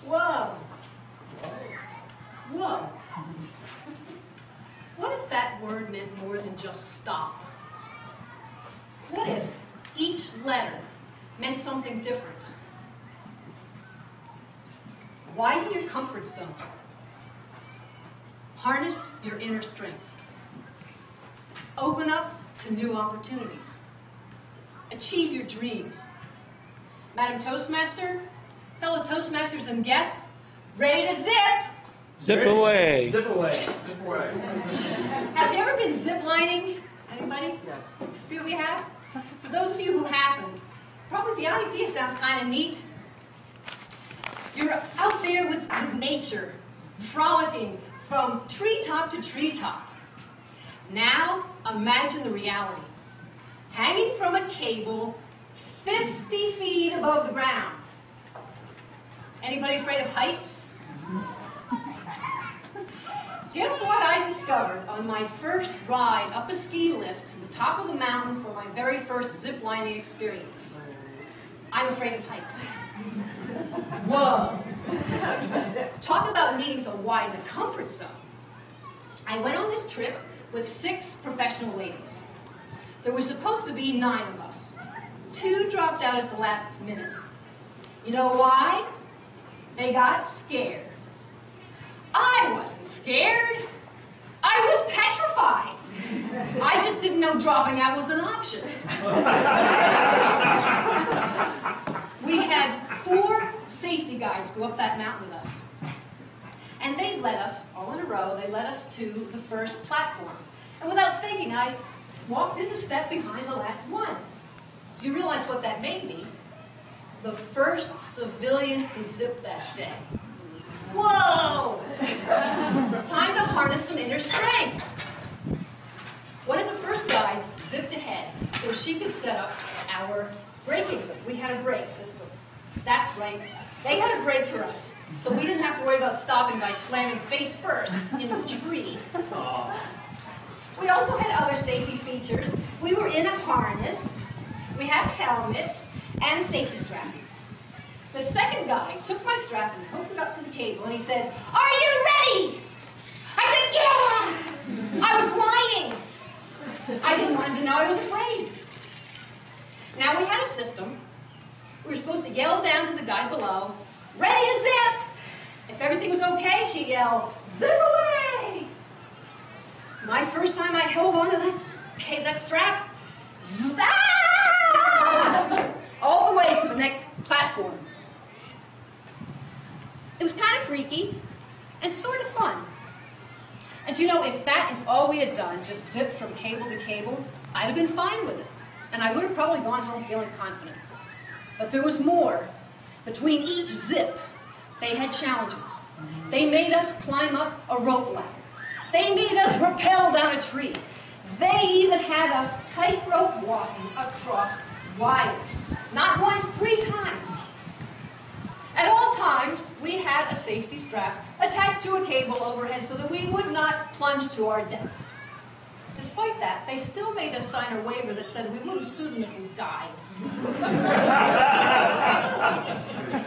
Whoa. Whoa. What if that word meant more than just stop? What if each letter meant something different? Widen your comfort zone. Harness your inner strength. Open up to new opportunities. Achieve your dreams. Madam Toastmaster, fellow Toastmasters and guests, ready to zip? Zip away. Zip away. Zip away. Have you ever been ziplining? Anybody? Yes. A few of you have? For those of you who haven't, probably the idea sounds kind of neat. You're out there with nature, frolicking from treetop to treetop. Now, imagine the reality. Hanging from a cable 50 feet above the ground. Anybody afraid of heights? Guess what I discovered on my first ride up a ski lift to the top of the mountain for my very first zip lining experience? I'm afraid of heights. Whoa. Talk about needing to widen the comfort zone. I went on this trip with 6 professional ladies. There was supposed to be 9 of us. 2 dropped out at the last minute. You know why? They got scared. I wasn't scared. I was petrified. I just didn't know dropping out was an option. We had 4 safety guides go up that mountain with us. And they led us, all in a row, they led us to the first platform. And without thinking, I walked in the step behind the last one. You realize what that made me? The first civilian to zip that day. Whoa! Time to harness some inner strength. One of the first guides zipped ahead so she could set up our braking hook. We had a brake system. That's right. They had a brake for us, so we didn't have to worry about stopping by slamming face first into a tree. We also had other safety features. We were in a harness, we had a helmet, and a safety strap. The second guy took my strap and hooked it up to the cable, and he said, "Are you ready?" I said, "Yeah!" I was lying. I didn't want him to know I was afraid. Now we had a system. We were supposed to yell down to the guy below, "Ready to zip!" If everything was okay, she'd yell, "Zip away!" My first time I held on to that strap, stop! All the way to the next platform. It was kind of freaky and sort of fun. And you know, if that is all we had done, just zip from cable to cable, I'd have been fine with it. And I would have probably gone home feeling confident. But there was more. Between each zip, they had challenges. They made us climb up a rope ladder. They made us rappel down a tree. They even had us tightrope walking across wires. Not once, 3 times. At all times, we had a safety strap attached to a cable overhead so that we would not plunge to our deaths. Despite that, they still made us sign a waiver that said we wouldn't sue them if we died.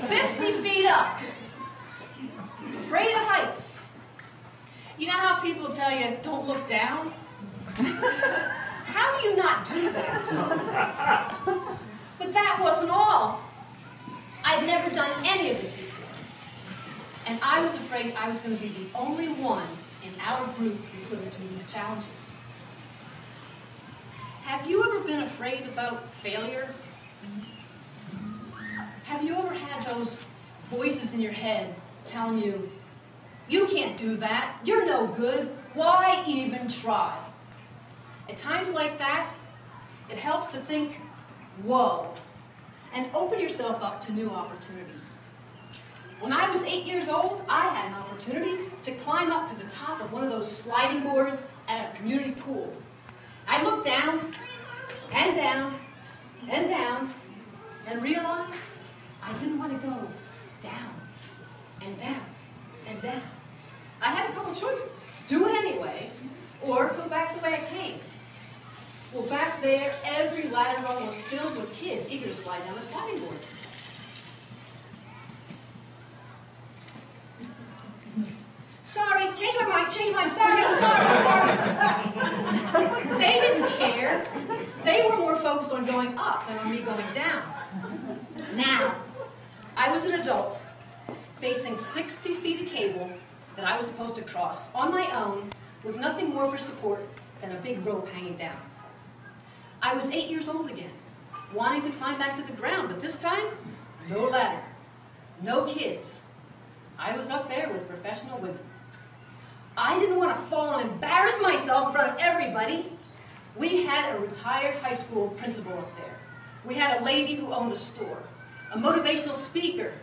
50 feet up. Afraid of heights. You know how people tell you, don't look down? How do you not do that? But that wasn't all. I'd never done any of this before. And I was afraid I was going to be the only one in our group who couldn't do these challenges. Have you ever been afraid about failure? Have you ever had those voices in your head telling you, you can't do that, you're no good, why even try? At times like that, it helps to think, whoa, and open yourself up to new opportunities. When I was 8 years old, I had an opportunity to climb up to the top of one of those sliding boards at a community pool. I looked down, and down, and down, and realized I didn't want to go down, and down, and down. I had a couple choices. Do it anyway, or go back the way I came. Well, back there, every ladder rung was filled with kids eager to slide down a sliding board. changed my mind. I'm sorry. They didn't care. They were more focused on going up than on me going down. Now, I was an adult facing 60 feet of cable that I was supposed to cross on my own with nothing more for support than a big rope hanging down. I was 8 years old again, wanting to climb back to the ground, but this time, no ladder, no kids. I was up there with professional women. I didn't want to fall and embarrass myself in front of everybody. We had a retired high school principal up there. We had a lady who owned a store, a motivational speaker,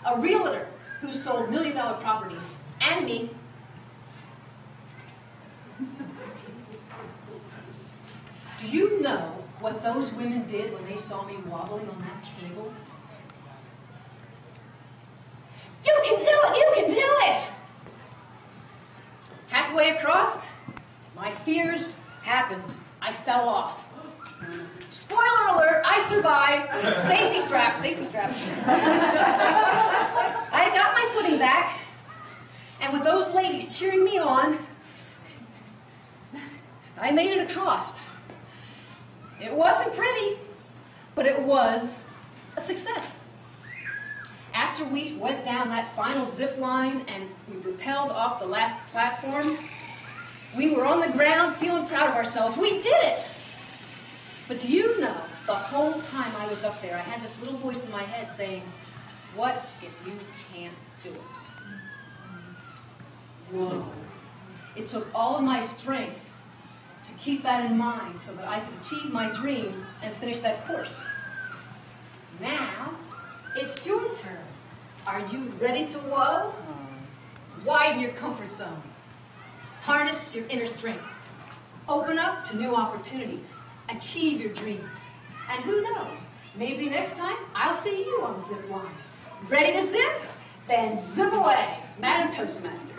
a realtor who sold million-dollar properties, and me. Do you know what those women did when they saw me wobbling on that cable? You can do it! You can do it! Halfway across, my fears happened. I fell off. Spoiler alert, I survived. Safety strap, safety strap. I got my footing back, and with those ladies cheering me on, I made it across. It wasn't pretty, but it was a success. After we went down that final zip line and we rappelled off the last platform, we were on the ground feeling proud of ourselves. We did it! But do you know, the whole time I was up there, I had this little voice in my head saying, what if you can't do it? Whoa. It took all of my strength to keep that in mind so that I could achieve my dream and finish that course. Now, it's your turn. Are you ready to whoa? Widen your comfort zone. Harness your inner strength. Open up to new opportunities. Achieve your dreams. And who knows, maybe next time I'll see you on the zip line. Ready to zip? Then zip away. Madam Toastmaster.